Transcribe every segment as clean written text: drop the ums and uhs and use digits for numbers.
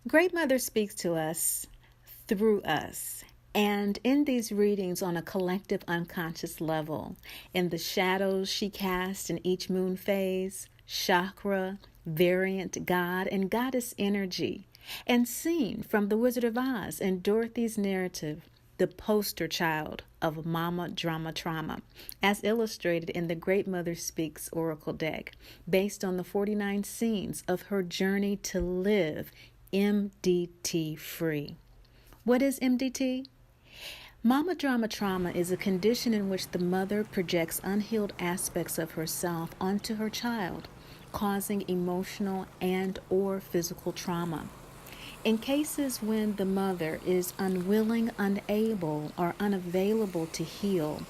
Great Mother speaks to us through us. And in these readings on a collective unconscious level, in the shadows she casts in each moon phase, chakra, variant god, and goddess energy, and seen from The Wizard of Oz and Dorothy's narrative, the poster child of Mama Drama Trauma, as illustrated in the Great Mother Speaks Oracle deck, based on the 49 scenes of her journey to live MDT free. What is MDT? Mama Drama Trauma is a condition in which the mother projects unhealed aspects of herself onto her child, causing emotional and or physical trauma. In cases when the mother is unwilling, unable, or unavailable to heal,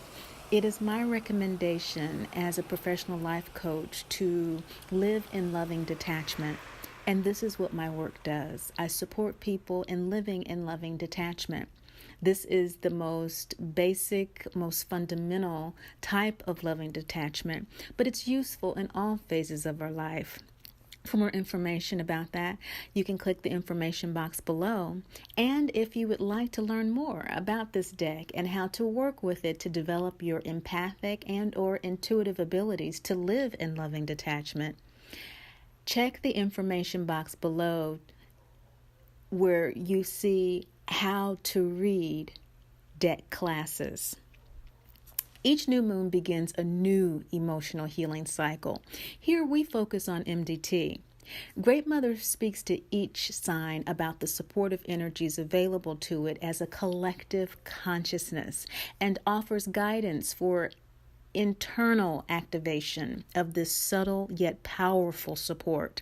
it is my recommendation as a professional life coach to live in loving detachment. And this is what my work does. I support people in living in loving detachment. This is the most basic, most fundamental type of loving detachment, but it's useful in all phases of our life. For more information about that, you can click the information box below. And if you would like to learn more about this deck and how to work with it to develop your empathic and or intuitive abilities to live in loving detachment, check the information box below where you see how to read deck classes. Each new moon begins a new emotional healing cycle. Here we focus on MDT. Great Mother speaks to each sign about the supportive energies available to it as a collective consciousness and offers guidance for internal activation of this subtle yet powerful support.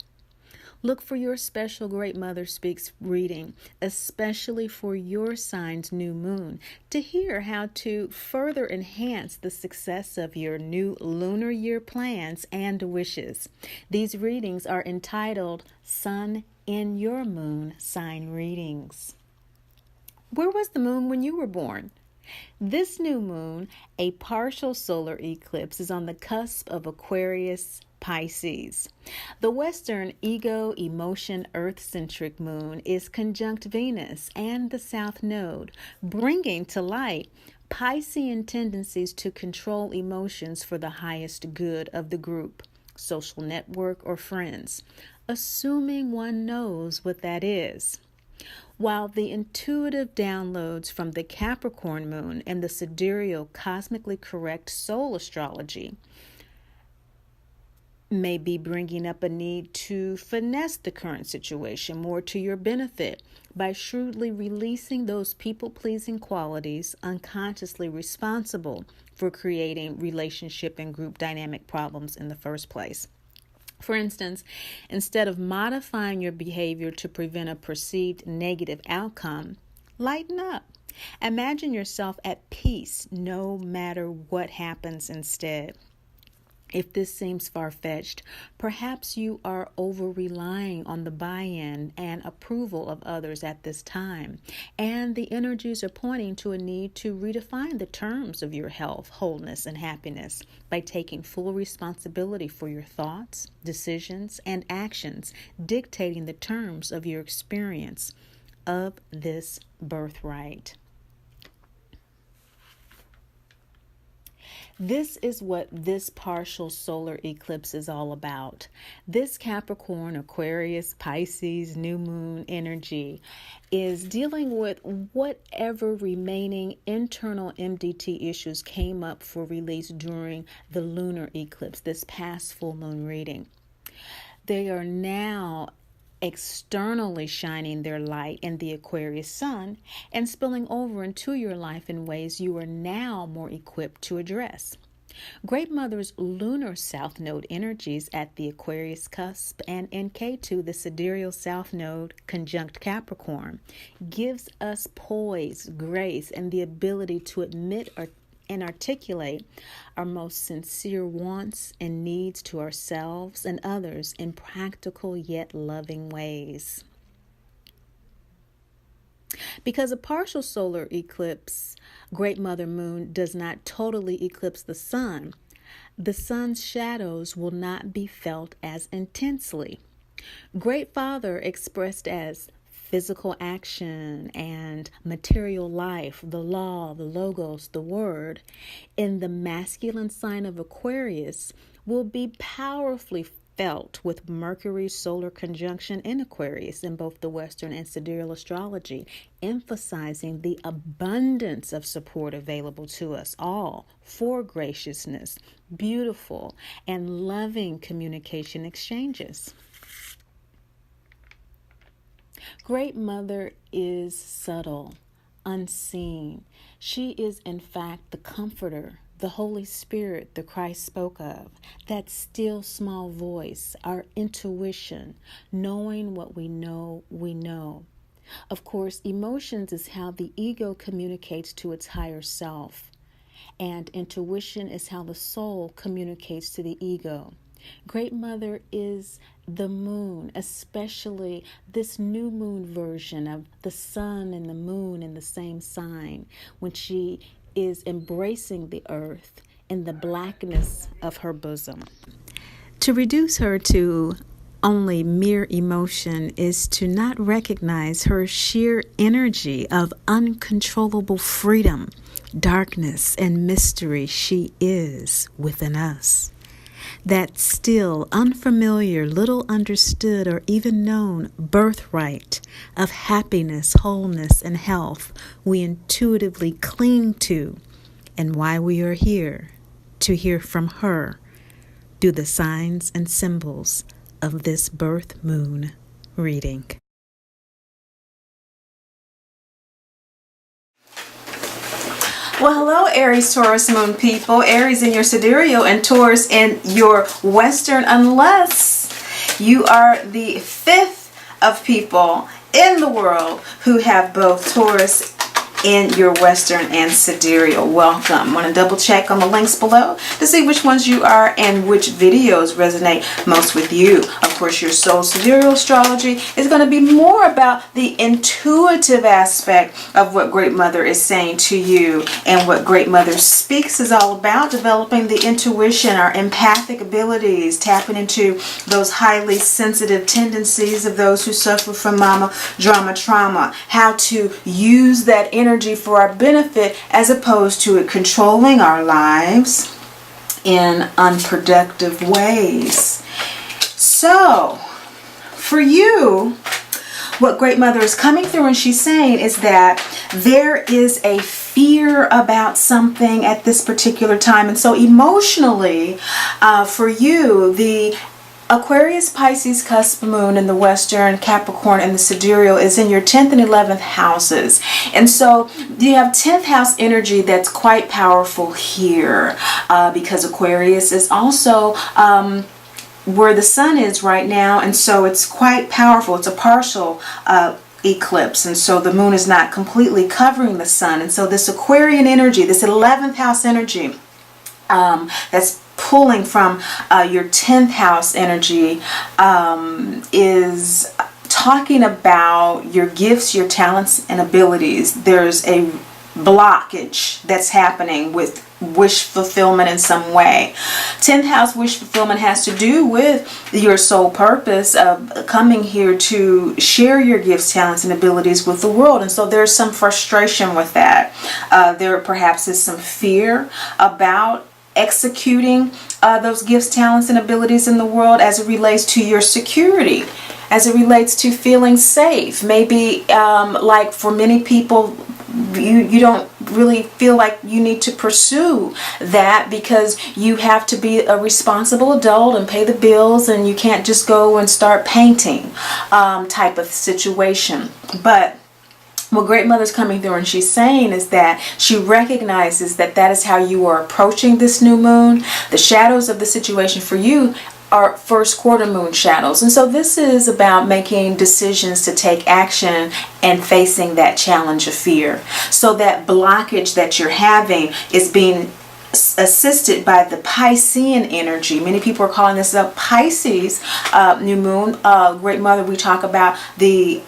Look for your special Great Mother Speaks reading, especially for your sign's new moon, to hear how to further enhance the success of your new lunar year plans and wishes. These readings are entitled Sun in Your Moon Sign Readings. Where was the moon when you were born? This new moon, a partial solar eclipse, is on the cusp of Aquarius Pisces. The Western ego, emotion, earth-centric moon is conjunct Venus and the South Node, bringing to light Piscean tendencies to control emotions for the highest good of the group, social network, or friends, assuming one knows what that is. While the intuitive downloads from the Capricorn moon and the Sidereal cosmically correct soul astrology may be bringing up a need to finesse the current situation more to your benefit by shrewdly releasing those people-pleasing qualities unconsciously responsible for creating relationship and group dynamic problems in the first place. For instance, instead of modifying your behavior to prevent a perceived negative outcome, lighten up. Imagine yourself at peace no matter what happens instead. If this seems far-fetched, perhaps you are over-relying on the buy-in and approval of others at this time, and the energies are pointing to a need to redefine the terms of your health, wholeness, and happiness by taking full responsibility for your thoughts, decisions, and actions, dictating the terms of your experience of this birthright. This is what this partial solar eclipse is all about. This Capricorn, Aquarius, Pisces, new moon energy is dealing with whatever remaining internal MDT issues came up for release during the lunar eclipse, this past full moon reading. They are now externally shining their light in the Aquarius sun and spilling over into your life in ways you are now more equipped to address. Great Mother's lunar south node energies at the Aquarius cusp and in K2, the sidereal south node conjunct Capricorn, gives us poise, grace, and the ability to admit and articulate our most sincere wants and needs to ourselves and others in practical yet loving ways. Because a partial solar eclipse, Great Mother Moon, does not totally eclipse the sun's shadows will not be felt as intensely. Great Father expressed as physical action and material life, the law, the logos, the word, in the masculine sign of Aquarius will be powerfully felt with Mercury's solar conjunction in Aquarius in both the Western and Sidereal astrology, emphasizing the abundance of support available to us all for graciousness, beautiful, and loving communication exchanges. Great Mother is subtle, unseen. She is, in fact, the comforter, the Holy Spirit the Christ spoke of, that still small voice, our intuition, knowing what we know we know. Of course, emotions is how the ego communicates to its higher self, and intuition is how the soul communicates to the ego. Great Mother is the moon, especially this new moon version of the sun and the moon in the same sign, when she is embracing the earth in the blackness of her bosom. To reduce her to only mere emotion is to not recognize her sheer energy of uncontrollable freedom, darkness, and mystery she is within us. That still unfamiliar, little understood, or even known birthright of happiness, wholeness, and health we intuitively cling to, and why we are here to hear from her through the signs and symbols of this birth moon reading. Well, hello, Aries, Taurus, Moon people. Aries in your Sidereal and Taurus in your Western, unless you are the fifth of people in the world who have both Taurus in your Western and Sidereal. Welcome. I want to double check on the links below to see which ones you are and which videos resonate most with you. Of course, your soul Sidereal astrology is going to be more about the intuitive aspect of what Great Mother is saying to you, and what Great Mother Speaks is all about, developing the intuition, our empathic abilities, tapping into those highly sensitive tendencies of those who suffer from mama drama trauma, how to use that energy for our benefit as opposed to it controlling our lives in unproductive ways. So, for you, what Great Mother is coming through and she's saying is that there is a fear about something at this particular time. And so emotionally, for you, the Aquarius, Pisces, cusp moon in the Western, Capricorn, and the Sidereal is in your 10th and 11th houses. And so you have 10th house energy that's quite powerful here, because Aquarius is also where the sun is right now. And so it's quite powerful. It's a partial eclipse. And so the moon is not completely covering the sun. And so this Aquarian energy, this 11th house energy, that's pulling from your 10th house energy, is talking about your gifts, your talents, and abilities. There's a blockage that's happening with wish fulfillment in some way. 10th house wish fulfillment has to do with your sole purpose of coming here to share your gifts, talents, and abilities with the world. And so there's some frustration with that. There perhaps is some fear about executing those gifts, talents, and abilities in the world as it relates to your security, as it relates to feeling safe. Maybe like for many people, you don't really feel like you need to pursue that because you have to be a responsible adult and pay the bills, and you can't just go and start painting type of situation. But what Great Mother's coming through and she's saying is that she recognizes that that is how you are approaching this new moon. The shadows of the situation for you are first quarter moon shadows. And so this is about making decisions to take action and facing that challenge of fear. So that blockage that you're having is being assisted by the Piscean energy. Many people are calling this a Pisces new moon. Great Mother, we talk about the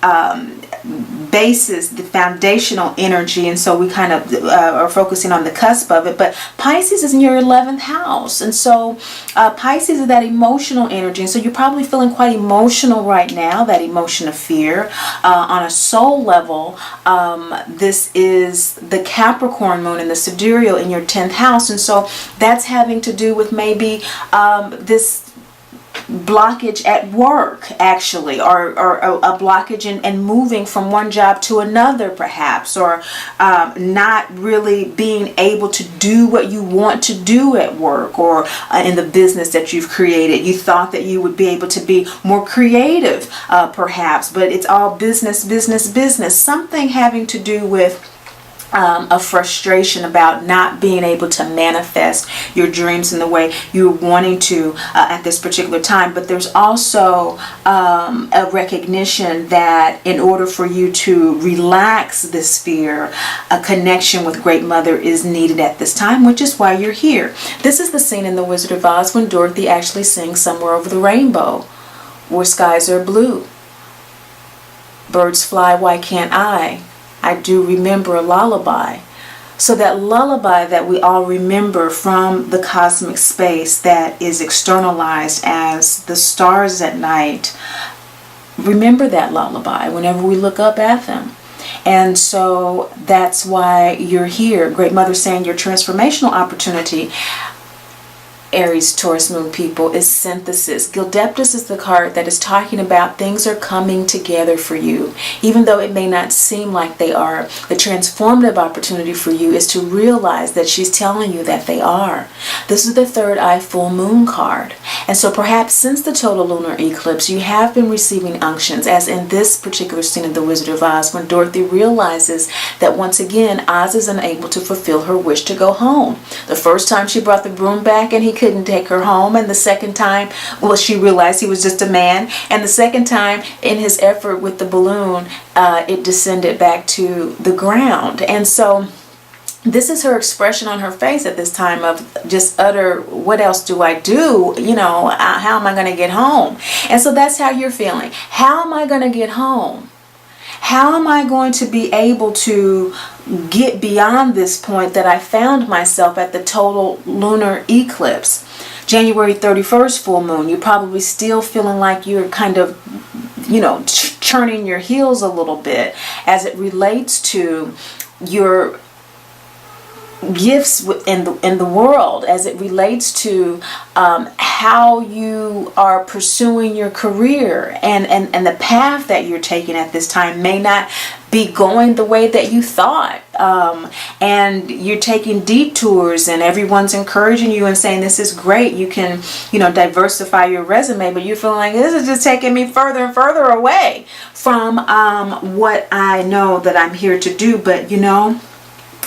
basis, the foundational energy, and so we kind of are focusing on the cusp of it. But Pisces is in your 11th house, and so Pisces is that emotional energy, and so you're probably feeling quite emotional right now, that emotion of fear. On a soul level, this is the Capricorn moon and the Sidereal in your 10th house, and so that's having to do with maybe this blockage at work, actually, or a blockage in moving from one job to another, perhaps, or not really being able to do what you want to do at work, or in the business that you've created. You thought that you would be able to be more creative, perhaps, but it's all business, business, business. Something having to do with a frustration about not being able to manifest your dreams in the way you're wanting to at this particular time. But there's also a recognition that in order for you to relax this fear, a connection with Great Mother is needed at this time, which is why you're here. This is the scene in The Wizard of Oz when Dorothy actually sings Somewhere Over the Rainbow, where skies are blue, birds fly, why can't I do remember a lullaby. So that lullaby that we all remember from the cosmic space that is externalized as the stars at night, remember that lullaby whenever we look up at them. And so that's why you're here. Great Mother saying your transformational opportunity, Aries, Taurus moon people, is synthesis. Gildeptus is the card that is talking about things are coming together for you. Even though it may not seem like they are, the transformative opportunity for you is to realize that she's telling you that they are. This is the third eye full moon card. And so perhaps since the total lunar eclipse, you have been receiving unctions, as in this particular scene of The Wizard of Oz, when Dorothy realizes that once again, Oz is unable to fulfill her wish to go home. The first time she brought the broom back and he couldn't take her home, and the second time, well, she realized he was just a man, and the second time in his effort with the balloon, it descended back to the ground. And so this is her expression on her face at this time of just utter, what else do I do? You know, how am I going to get home? And so that's how you're feeling. How am I going to get home? How am I going to be able to get beyond this point that I found myself at the total lunar eclipse? January 31st full moon, you're probably still feeling like you're kind of, you know, churning your heels a little bit as it relates to your gifts in the world, as it relates to how you are pursuing your career, and the path that you're taking at this time may not be going the way that you thought, and you're taking detours, and everyone's encouraging you and saying this is great, you can, you know, diversify your resume, but you feel like this is just taking me further and further away from what I know that I'm here to do. But you know,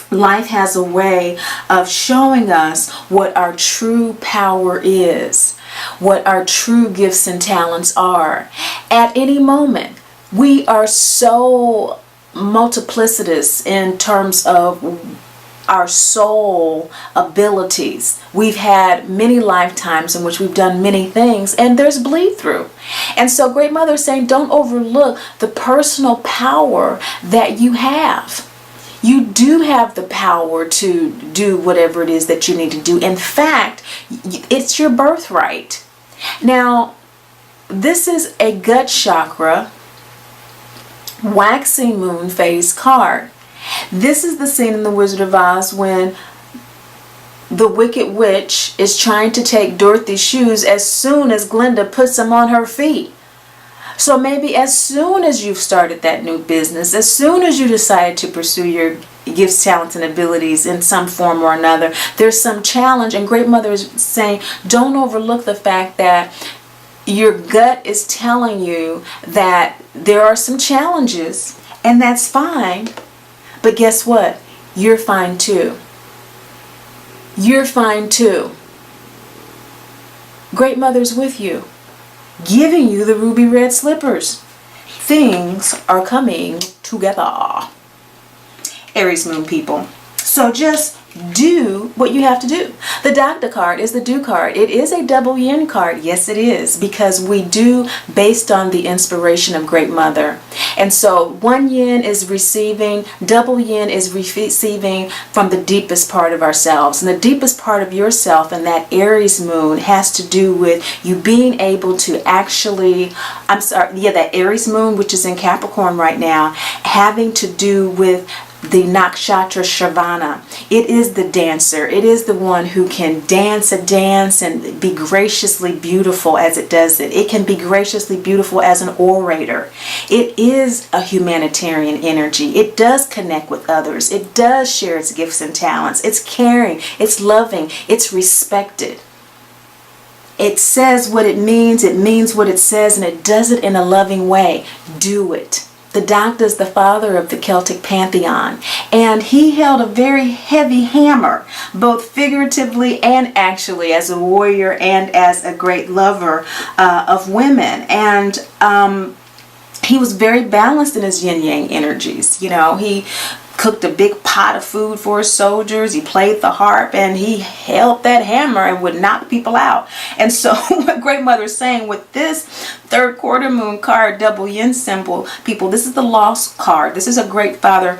life has a way of showing us what our true power is, what our true gifts and talents are. At any moment, we are so multiplicitous in terms of our soul abilities. We've had many lifetimes in which we've done many things, and there's bleed through. And so Great Mother is saying, don't overlook the personal power that you have. You do have the power to do whatever it is that you need to do. In fact, it's your birthright. Now, this is a gut chakra waxing moon phase card. This is the scene in The Wizard of Oz when the Wicked Witch is trying to take Dorothy's shoes as soon as Glinda puts them on her feet. So maybe as soon as you've started that new business, as soon as you decided to pursue your gifts, talents, and abilities in some form or another, there's some challenge. And Great Mother is saying, don't overlook the fact that your gut is telling you that there are some challenges, and that's fine. But guess what? You're fine too. You're fine too. Great Mother's with you, giving you the ruby red slippers. Things are coming together. Aries moon people. So just do what you have to do. The Doctor card is the do card. It is a double yin card. Yes, it is, because we do based on the inspiration of Great Mother. And so one yin is receiving, double yin is receiving from the deepest part of ourselves. And the deepest part of yourself and that Aries moon has to do with you being able to actually, that Aries moon, which is in Capricorn right now, having to do with the nakshatra Shravana. It is the dancer. It is the one who can dance a dance and be graciously beautiful as it does it. It can be graciously beautiful as an orator. It is a humanitarian energy. It does connect with others. It does share its gifts and talents. It's caring. It's loving. It's respected. It says what it means what it says, and it does it in a loving way. Do it. The Doctor is the father of the Celtic pantheon, and he held a very heavy hammer, both figuratively and actually, as a warrior and as a great lover of women. And he was very balanced in his yin-yang energies. You know, he cooked a big pot of food for his soldiers. He played the harp, and he held that hammer and would knock people out. And so what Great Mother is saying with this third quarter moon card, double yin symbol, people, this is the lost card. This is a Great Father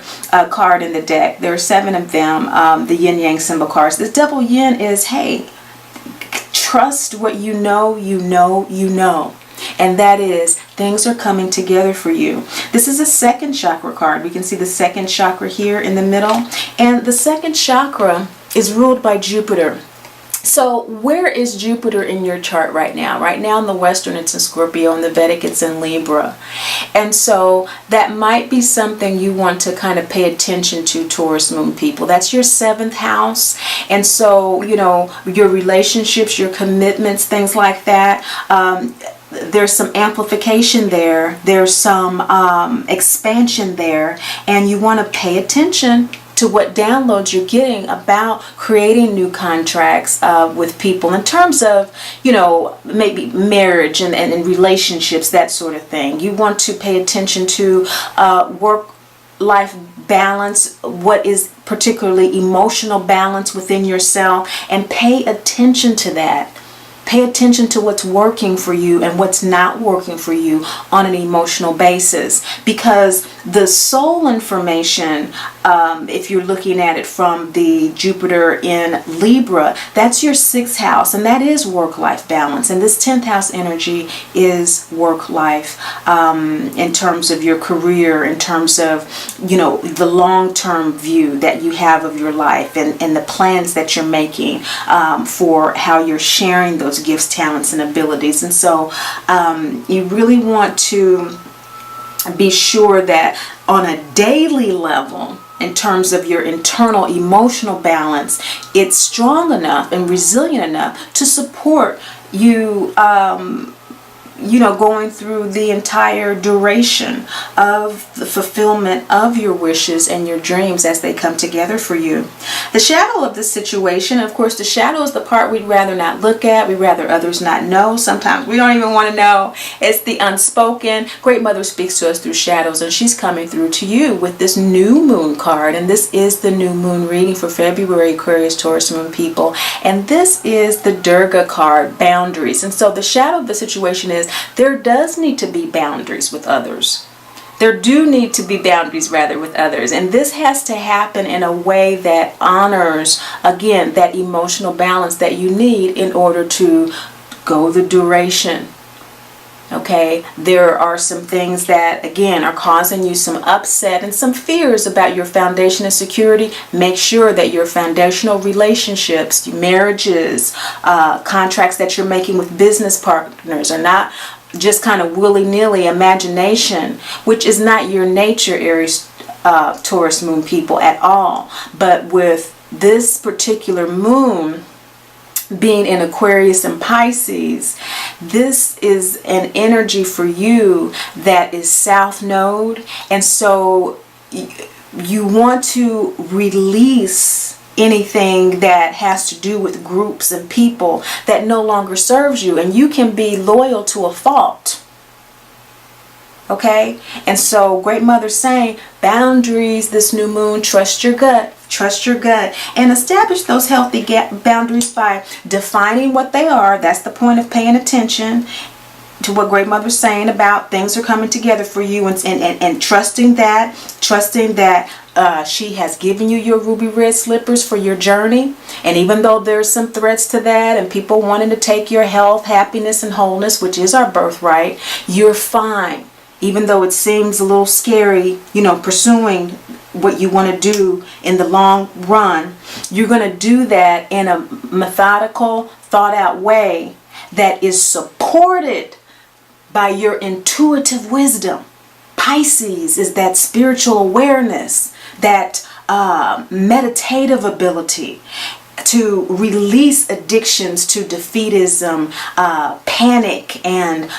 card in the deck. There are 7 of them, the yin yang symbol cards. This double yin is, hey, trust what you know, you know, you know. And that is, things are coming together for you. This is a second chakra card. We can see the second chakra here in the middle. And the second chakra is ruled by Jupiter. So where is Jupiter in your chart right now? Right now in the Western, it's in Scorpio. In the Vedic, it's in Libra. And so that might be something you want to kind of pay attention to, Taurus moon people. That's your 7th house. And so, you know, your relationships, your commitments, things like that. There's some amplification there. There's some expansion there. And you want to pay attention to what downloads you're getting about creating new contracts with people in terms of, you know, maybe marriage and relationships, that sort of thing. You want to pay attention to work-life balance, what is particularly emotional balance within yourself, and pay attention to that. Pay attention to what's working for you and what's not working for you on an emotional basis, because the soul information, if you're looking at it from the Jupiter in Libra, that's your 6th house, and that is work-life balance. And this 10th house energy is work-life in terms of your career, in terms of, you know, the long-term view that you have of your life, and the plans that you're making for how you're sharing those gifts, talents, and abilities. And so you really want to be sure that on a daily level, in terms of your internal emotional balance, it's strong enough and resilient enough to support you, you know, going through the entire duration of the fulfillment of your wishes and your dreams as they come together for you. The shadow of the situation, of course, the shadow is the part we'd rather not look at. We'd rather others not know. Sometimes we don't even want to know. It's the unspoken. Great Mother speaks to us through shadows, and she's coming through to you with this new moon card. And this is the new moon reading for February, Aquarius, Taurus moon people. And this is the Durga card, boundaries. And so the shadow of the situation is, there does need to be boundaries with others. There do need to be boundaries, rather, with others. And this has to happen in a way that honors, again, that emotional balance that you need in order to go the duration. Okay, there are some things that, again, are causing you some upset and some fears about your foundation and security. Make sure that your foundational relationships, marriages, contracts that you're making with business partners are not just kind of willy-nilly imagination, which is not your nature, Aries, Taurus moon people, at all. But with this particular moon being in Aquarius and Pisces, this is an energy for you that is South Node. And so you want to release anything that has to do with groups and people that no longer serves you, and you can be loyal to a fault. Okay? And so Great Mother's saying, boundaries this new moon, trust your gut. Trust your gut and establish those healthy boundaries by defining what they are. That's the point of paying attention to what Great Mother's saying about things are coming together for you, and trusting that she has given you your ruby red slippers for your journey. And even though there's some threats to that and people wanting to take your health, happiness, and wholeness, which is our birthright, you're fine. Even though it seems a little scary, pursuing what you want to do in the long run, you're going to do that in a methodical, thought out way that is supported by your intuitive wisdom. Pisces is that spiritual awareness, that meditative ability to release addictions to defeatism, panic, and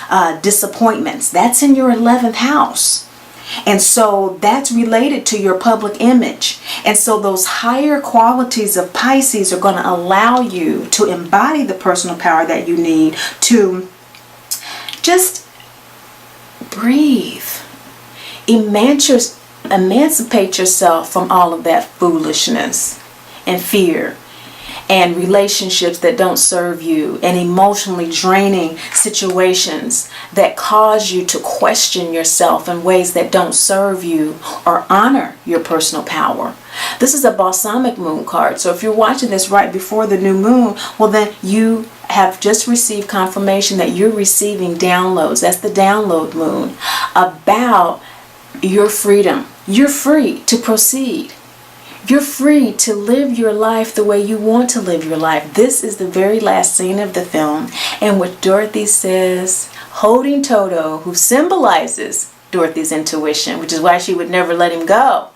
disappointments. That's in your 11th house. And so that's related to your public image. And so those higher qualities of Pisces are going to allow you to embody the personal power that you need to just breathe. Emancipate yourself from all of that foolishness and fear and relationships that don't serve you and emotionally draining situations that cause you to question yourself in ways that don't serve you or honor your personal power. This is a balsamic moon card. So if you're watching this right before the new moon, well, then you have just received confirmation that you're receiving downloads. That's the download moon about your freedom. You're free to proceed. You're free to live your life the way you want to live your life. This is the very last scene of the film, and what Dorothy says, holding Toto, who symbolizes Dorothy's intuition, which is why she would never let him go.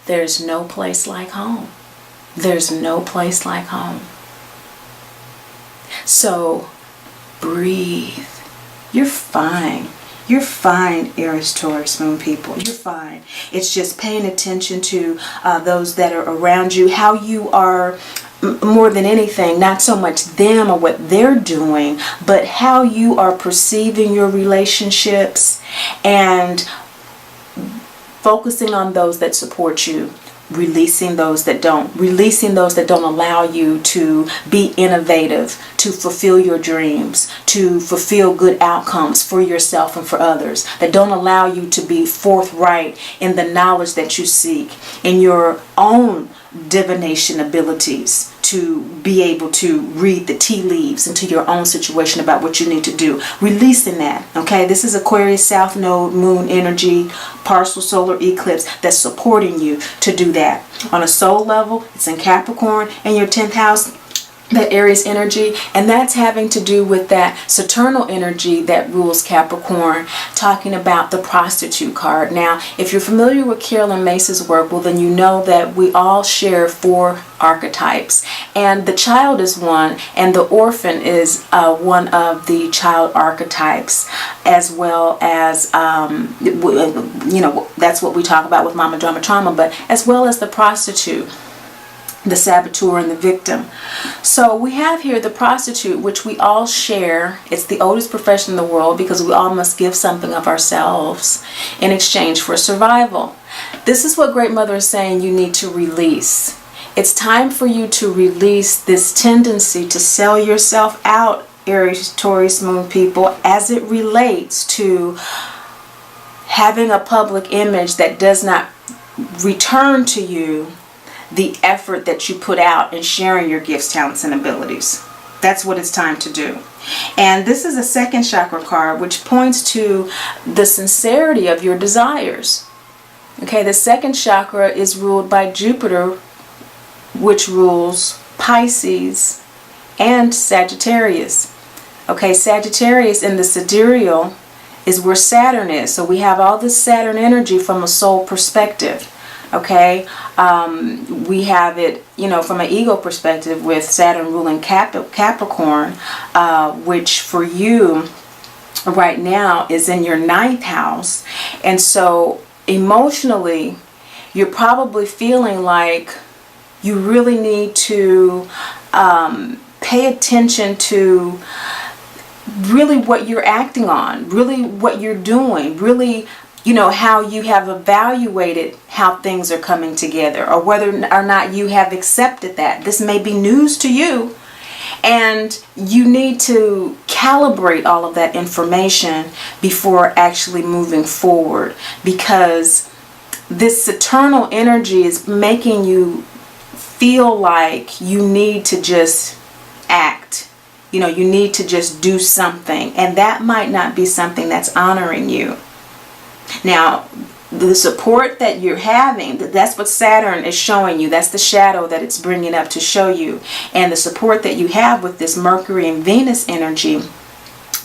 There's no place like home. There's no place like home. So breathe. You're fine. You're fine, Aries, Taurus, Moon people. You're fine. It's just paying attention to those that are around you, how you are, more than anything, not so much them or what they're doing, but how you are perceiving your relationships and focusing on those that support you. Releasing those that don't allow you to be innovative, to fulfill your dreams, to fulfill good outcomes for yourself and for others, that don't allow you to be forthright in the knowledge that you seek, in your own divination abilities, to be able to read the tea leaves into your own situation about what you need to do. Releasing that, okay? This is Aquarius South Node Moon energy, partial solar eclipse that's supporting you to do that. On a soul level, it's in Capricorn and your 10th house, that Aries energy, and that's having to do with that Saturnal energy that rules Capricorn, talking about the prostitute card. Now, if you're familiar with Carolyn Mace's work, well, then you know that we all share 4 archetypes, and the child is one, and the orphan is one of the child archetypes, as well as that's what we talk about with Mama Drama Trauma, but as well as the prostitute, the saboteur, and the victim. So we have here the prostitute, which we all share. It's the oldest profession in the world because we all must give something of ourselves in exchange for survival. This is what Great Mother is saying you need to release. It's time for you to release this tendency to sell yourself out, Aries, Taurus, Moon people, as it relates to having a public image that does not return to you the effort that you put out in sharing your gifts, talents, and abilities. That's what it's time to do. And this is a second chakra card, which points to the sincerity of your desires. Okay, the second chakra is ruled by Jupiter, which rules Pisces and Sagittarius. Okay, Sagittarius in the sidereal is where Saturn is. So we have all this Saturn energy from a soul perspective. Okay, we have it, from an ego perspective with Saturn ruling Capricorn, which for you right now is in your 9th house. And so emotionally, you're probably feeling like you really need to pay attention to really what you're acting on, really what you're doing, really how you have evaluated how things are coming together, or whether or not you have accepted that. This may be news to you, and you need to calibrate all of that information before actually moving forward, because this eternal energy is making you feel like you need to just act. You need to just do something, and that might not be something that's honoring you. Now, the support that you're having, that's what Saturn is showing you. That's the shadow that it's bringing up to show you. And the support that you have with this Mercury and Venus energy.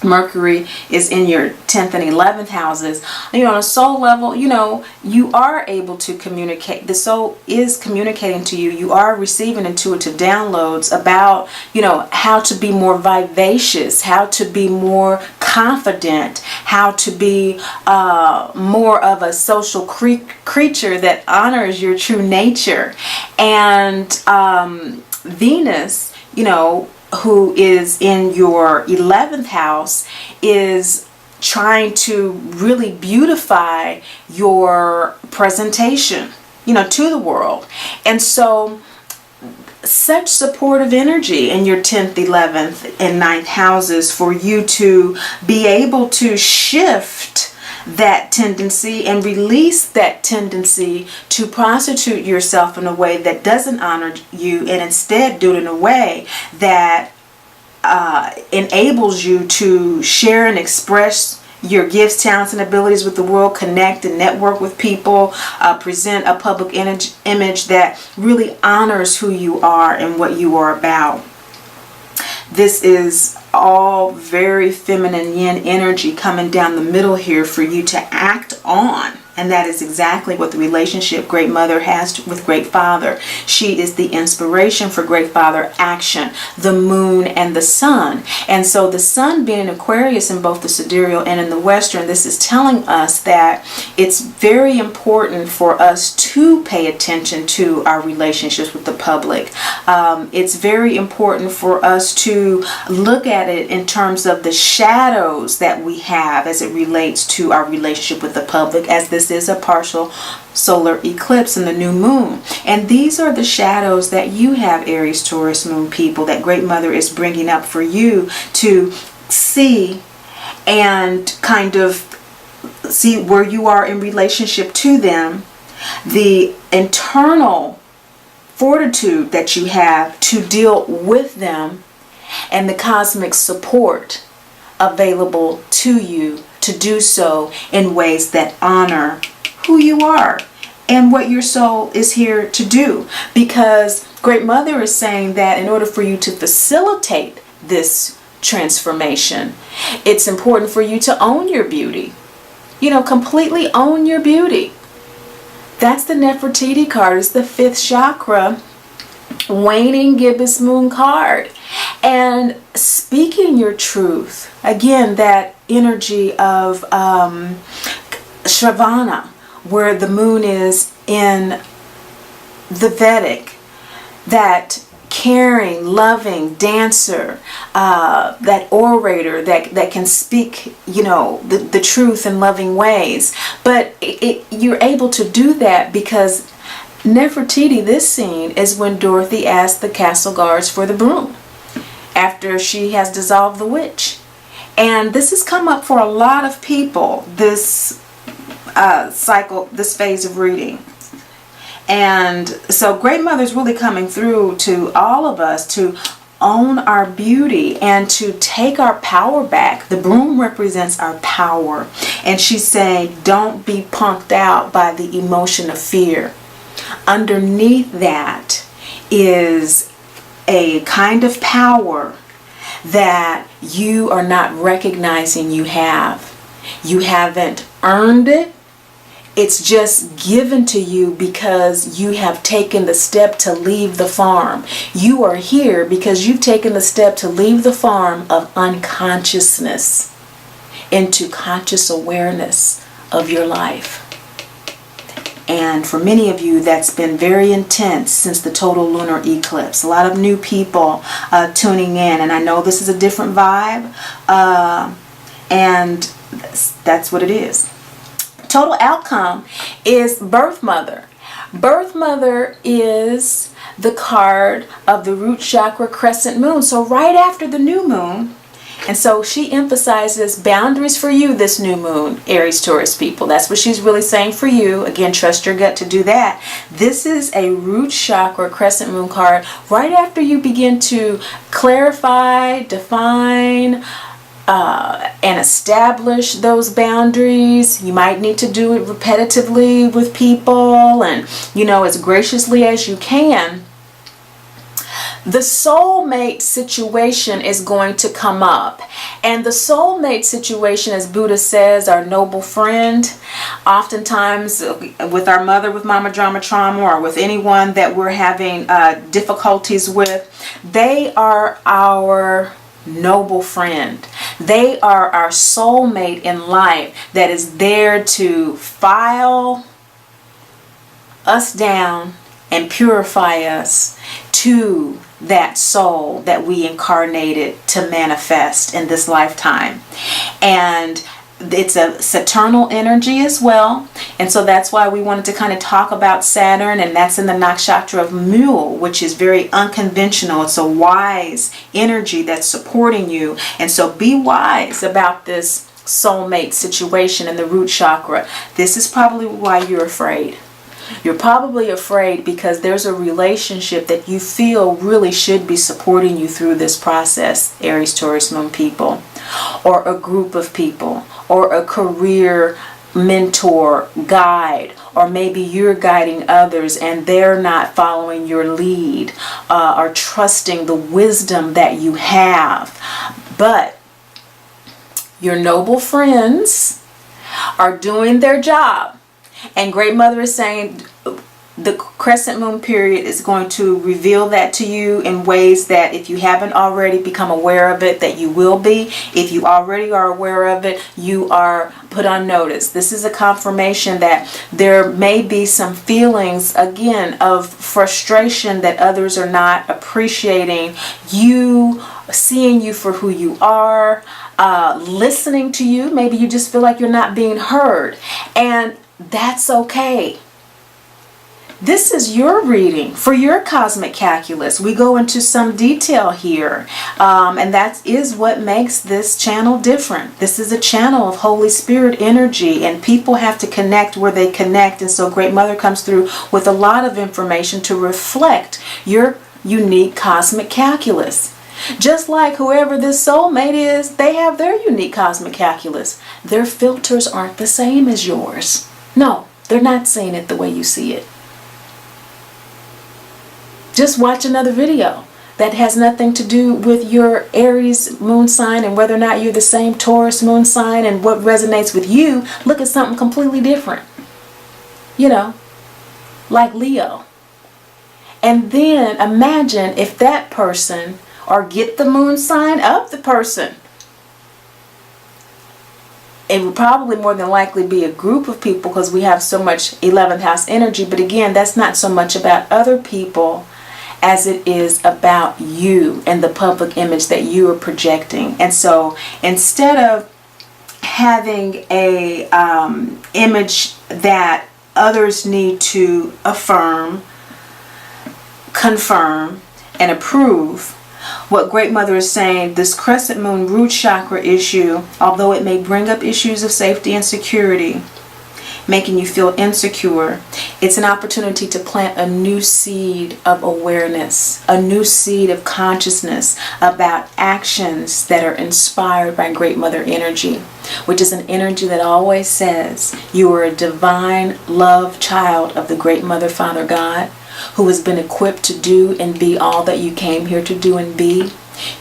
Mercury is in your 10th and 11th houses. On a soul level, you are able to communicate. The soul is communicating to you. You are receiving intuitive downloads about, how to be more vivacious, how to be more confident, how to be more of a social creature that honors your true nature. And Venus, who is in your 11th house, is trying to really beautify your presentation, to the world. And so such supportive energy in your 10th, 11th, and 9th houses for you to be able to shift that tendency and release that tendency to prostitute yourself in a way that doesn't honor you, and instead do it in a way that enables you to share and express your gifts, talents, and abilities with the world, connect and network with people, present a public image that really honors who you are and what you are about. This is all very feminine yin energy coming down the middle here for you to act on. And that is exactly what the relationship Great Mother has with Great Father. She is the inspiration for Great Father action, the moon and the sun. And so the sun being in Aquarius in both the sidereal and in the western, this is telling us that it's very important for us to pay attention to our relationships with the public. It's very important for us to look at it in terms of the shadows that we have as it relates to our relationship with the public, as this is a partial solar eclipse in the new moon. And these are the shadows that you have, Aries, Taurus, Moon people, that Great Mother is bringing up for you to see and kind of see where you are in relationship to them, the internal fortitude that you have to deal with them, and the cosmic support available to you to do so in ways that honor who you are and what your soul is here to do. Because Great Mother is saying that in order for you to facilitate this transformation, it's important for you to own your beauty. Completely own your beauty. That's the Nefertiti card. It's the 5th chakra, waning gibbous moon card. And speaking your truth, again, that energy of Shravana, where the moon is in the Vedic, that caring, loving dancer, that orator that can speak, the truth in loving ways. But you're able to do that because Nefertiti, this scene is when Dorothy asked the castle guards for the broom after she has dissolved the witch. And this has come up for a lot of people, this cycle, this phase of reading. And so Great Mother's really coming through to all of us to own our beauty and to take our power back. The broom represents our power. And she's saying, don't be punked out by the emotion of fear. Underneath that is a kind of power that you are not recognizing you have. You haven't earned it. It's just given to you because you have taken the step to leave the farm. You are here because you've taken the step to leave the farm of unconsciousness into conscious awareness of your life. And for many of you, that's been very intense since the total lunar eclipse. A lot of new people tuning in, and I know this is a different vibe, and that's what it is. total outcome is birth mother. Birth mother is the card of the root chakra crescent moon. So right after the new moon, and so she emphasizes boundaries for you this new moon, Aries, Taurus people. That's what she's really saying for you. Again, trust your gut to do that. This is a root chakra crescent moon card right after you begin to clarify, define, and establish those boundaries. You might need to do it repetitively with people and, as graciously as you can. The soulmate situation is going to come up. And the soulmate situation, as Buddha says, our noble friend, oftentimes with our mother with mama drama trauma, or with anyone that we're having difficulties with, they are our noble friend. They are our soulmate in life that is there to file us down and purify us to that soul that we incarnated to manifest in this lifetime. And it's a Saturnal energy as well. And so that's why we wanted to kind of talk about Saturn, and that's in the nakshatra of Mule, which is very unconventional. It's a wise energy that's supporting you. And so be wise about this soulmate situation in the root chakra. This is probably why you're afraid. You're probably afraid because there's a relationship that you feel really should be supporting you through this process, Aries, Taurus, Moon people, or a group of people, or a career mentor, guide, or maybe you're guiding others and they're not following your lead or trusting the wisdom that you have. But your noble friends are doing their job. And Great Mother is saying the crescent moon period is going to reveal that to you in ways that if you haven't already become aware of it, that you will be. If you already are aware of it, you are put on notice. This is a confirmation that there may be some feelings, again, of frustration that others are not appreciating you, seeing you for who you are, listening to you. Maybe you just feel like you're not being heard. And that's okay. This is your reading for your cosmic calculus. We go into some detail here, and that is what makes this channel different. This is a channel of Holy Spirit energy, and people have to connect where they connect. And so Great Mother comes through with a lot of information to reflect your unique cosmic calculus. Just like whoever this soulmate is, they have their unique cosmic calculus. Their filters aren't the same as yours. No, they're not seeing it the way you see it. Just watch another video that has nothing to do with your Aries moon sign and whether or not you're the same Taurus moon sign and what resonates with you. Look at something completely different. Like Leo. And then imagine if that person, or get the moon sign of the person. It would probably more than likely be a group of people because we have so much 11th house energy. But again, that's not so much about other people as it is about you and the public image that you are projecting. And so instead of having a image that others need to affirm, confirm, and approve, what Great Mother is saying, this crescent moon root chakra issue, although it may bring up issues of safety and security, making you feel insecure, it's an opportunity to plant a new seed of awareness, a new seed of consciousness about actions that are inspired by Great Mother energy, which is an energy that always says you are a divine love child of the Great Mother Father God, who has been equipped to do and be all that you came here to do and be.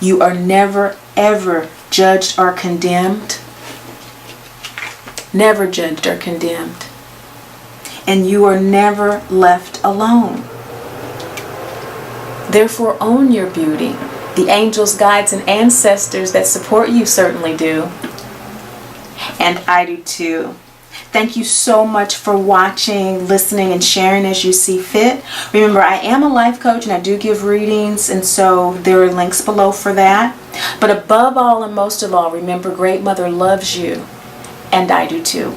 You are never, ever judged or condemned. Never judged or condemned. And you are never left alone. Therefore, own your beauty. The angels, guides, and ancestors that support you certainly do. And I do too. Thank you so much for watching, listening, and sharing as you see fit. Remember, I am a life coach and I do give readings, and so there are links below for that. But above all and most of all, remember, Great Mother loves you, and I do too.